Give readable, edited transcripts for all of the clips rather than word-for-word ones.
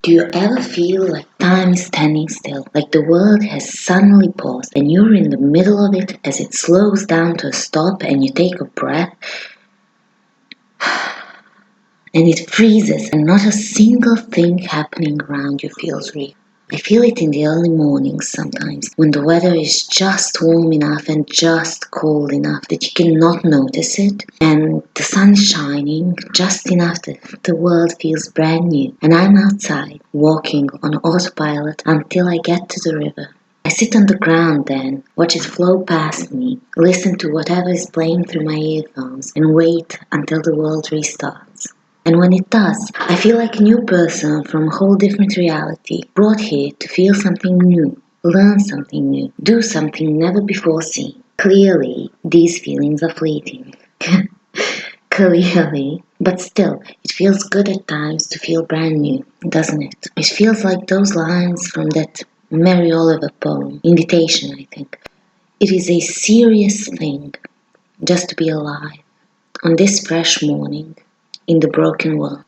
Do you ever feel like time is standing still, like the world has suddenly paused and you're in the middle of it as it slows down to a stop and you take a breath and it freezes and not a single thing happening around you feels real? I feel it in the early mornings sometimes, when the weather is just warm enough and just cold enough that you cannot notice it, and the sun is shining just enough that the world feels brand new, and I'm outside, walking on autopilot until I get to the river. I sit on the ground then, watch it flow past me, listen to whatever is playing through my earphones, and wait until the world restarts. And when it does, I feel like a new person from a whole different reality, brought here to feel something new, learn something new, do something never before seen. Clearly, these feelings are fleeting. Clearly. But still, it feels good at times to feel brand new, doesn't it? It feels like those lines from that Mary Oliver poem, Invitation, I think. It is a serious thing just to be alive on this fresh morning in the broken world.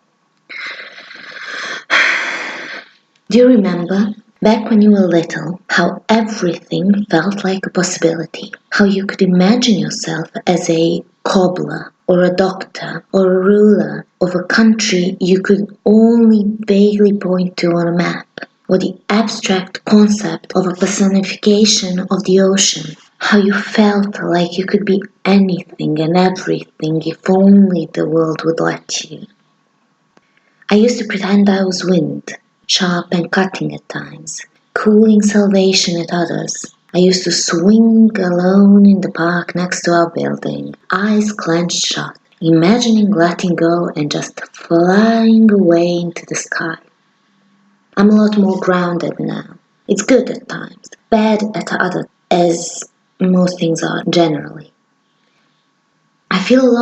Do you remember, back when you were little, how everything felt like a possibility? How you could imagine yourself as a cobbler, or a doctor, or a ruler of a country you could only vaguely point to on a map, or the abstract concept of a personification of the ocean. How you felt like you could be anything and everything if only the world would let you. I used to pretend I was wind, sharp and cutting at times, cooling salvation at others. I used to swing alone in the park next to our building, eyes clenched shut, imagining letting go and just flying away into the sky. I'm a lot more grounded now. It's good at times, bad at others, as most things are generally. I feel a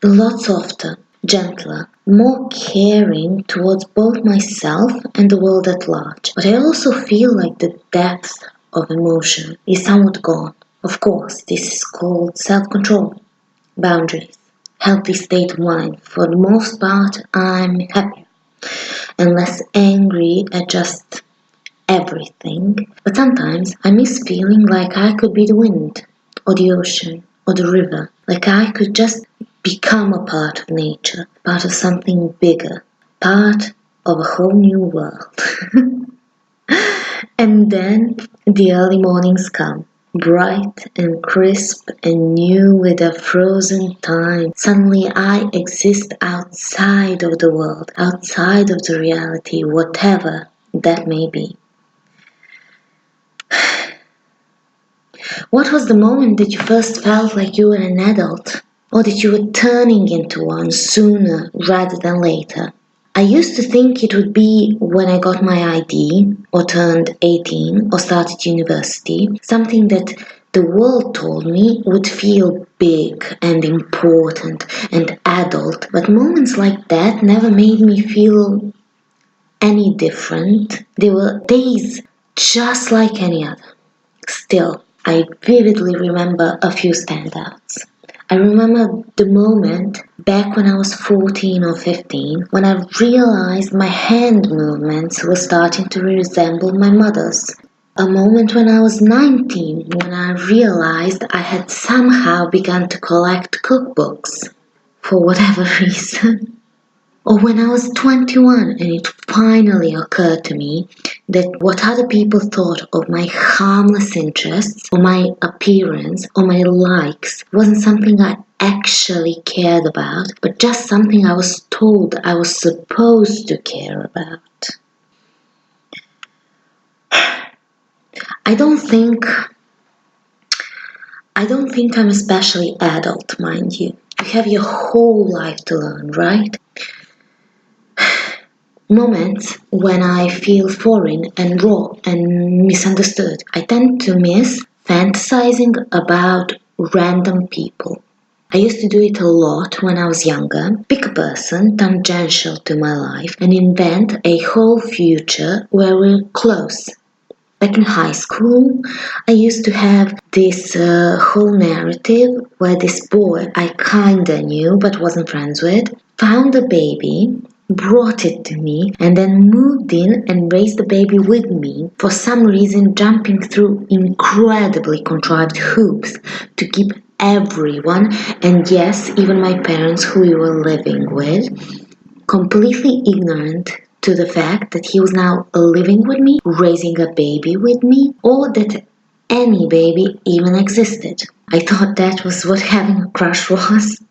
lot softer, gentler, more caring towards both myself and the world at large. But I also feel like the depth of emotion is somewhat gone. Of course, this is called self-control, boundaries, healthy state of mind. For the most part, I'm happier and less angry at just everything. But sometimes I miss feeling like I could be the wind, or the ocean, or the river. Like I could just become a part of nature, part of something bigger, part of a whole new world. And then the early mornings come, bright and crisp and new with a frozen time. Suddenly I exist outside of the world, outside of the reality, whatever that may be. What was the moment that you first felt like you were an adult, or that you were turning into one sooner rather than later? I used to think it would be when I got my ID, or turned 18, or started university, something that the world told me would feel big and important and adult, but moments like that never made me feel any different. They were days just like any other. Still, I vividly remember a few standouts. I remember the moment back when I was 14 or 15 when I realized my hand movements were starting to resemble my mother's. A moment when I was 19 when I realized I had somehow begun to collect cookbooks for whatever reason. Or when I was 21 and it finally occurred to me that what other people thought of my harmless interests, or my appearance, or my likes wasn't something I actually cared about, but just something I was told I was supposed to care about. I don't think I'm especially adult, mind you. You have your whole life to learn, right? Moments when I feel foreign and raw and misunderstood. I tend to miss fantasizing about random people. I used to do it a lot when I was younger. Pick a person tangential to my life and invent a whole future where we're close. Back in high school, I used to have this whole narrative where this boy I kinda knew but wasn't friends with found a baby, brought it to me, and then moved in and raised the baby with me, for some reason jumping through incredibly contrived hoops to keep everyone, and yes, even my parents who we were living with, completely ignorant to the fact that he was now living with me, raising a baby with me, or that any baby even existed. I thought that was what having a crush was.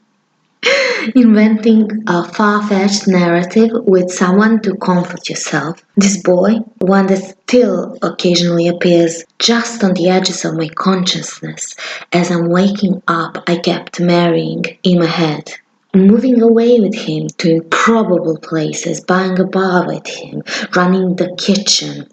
Inventing a far-fetched narrative with someone to comfort yourself. This boy, one that still occasionally appears just on the edges of my consciousness as I'm waking up, I kept marrying in my head. Moving away with him to improbable places, buying a bar with him, running the kitchen.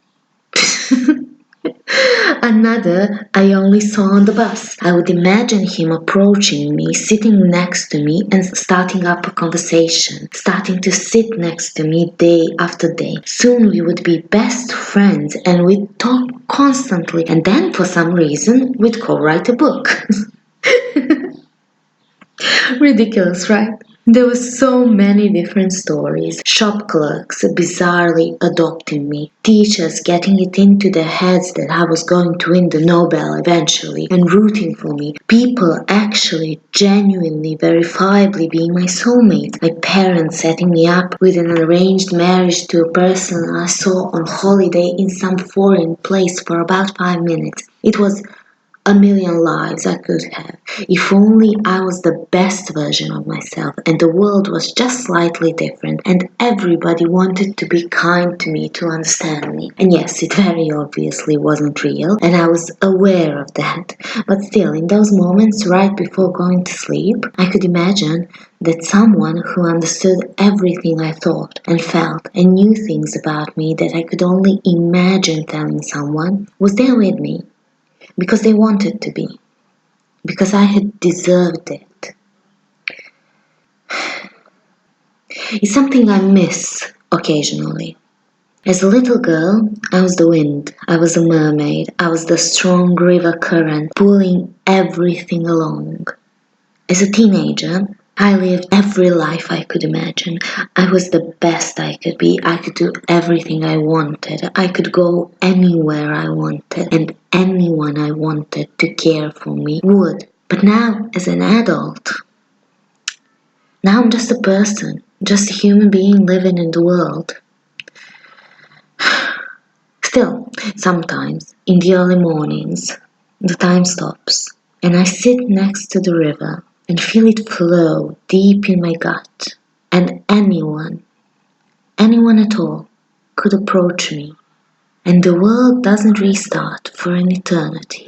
Another I only saw on the bus. I would imagine him approaching me, sitting next to me, and starting up a conversation, starting to sit next to me day after day. Soon we would be best friends and we'd talk constantly, and then for some reason we'd co-write a book. Ridiculous, right? There were so many different stories. Shop clerks bizarrely adopting me, teachers getting it into their heads that I was going to win the Nobel eventually and rooting for me, people actually genuinely, verifiably being my soulmate, my parents setting me up with an arranged marriage to a person I saw on holiday in some foreign place for about 5 minutes. It was a million lives I could have, if only I was the best version of myself and the world was just slightly different and everybody wanted to be kind to me to understand me. And yes, it very obviously wasn't real and I was aware of that. But still, in those moments right before going to sleep, I could imagine that someone who understood everything I thought and felt and knew things about me that I could only imagine telling someone was there with me. Because they wanted to be. Because I had deserved it. It's something I miss occasionally. As a little girl, I was the wind, I was a mermaid, I was the strong river current pulling everything along. As a teenager, I lived every life I could imagine. I was the best I could be. I could do everything I wanted. I could go anywhere I wanted, and anyone I wanted to care for me would. But now, as an adult, now I'm just a person, just a human being living in the world. Still, sometimes, in the early mornings, the time stops, and I sit next to the river and feel it flow deep in my gut, and anyone at all, could approach me, and the world doesn't restart for an eternity.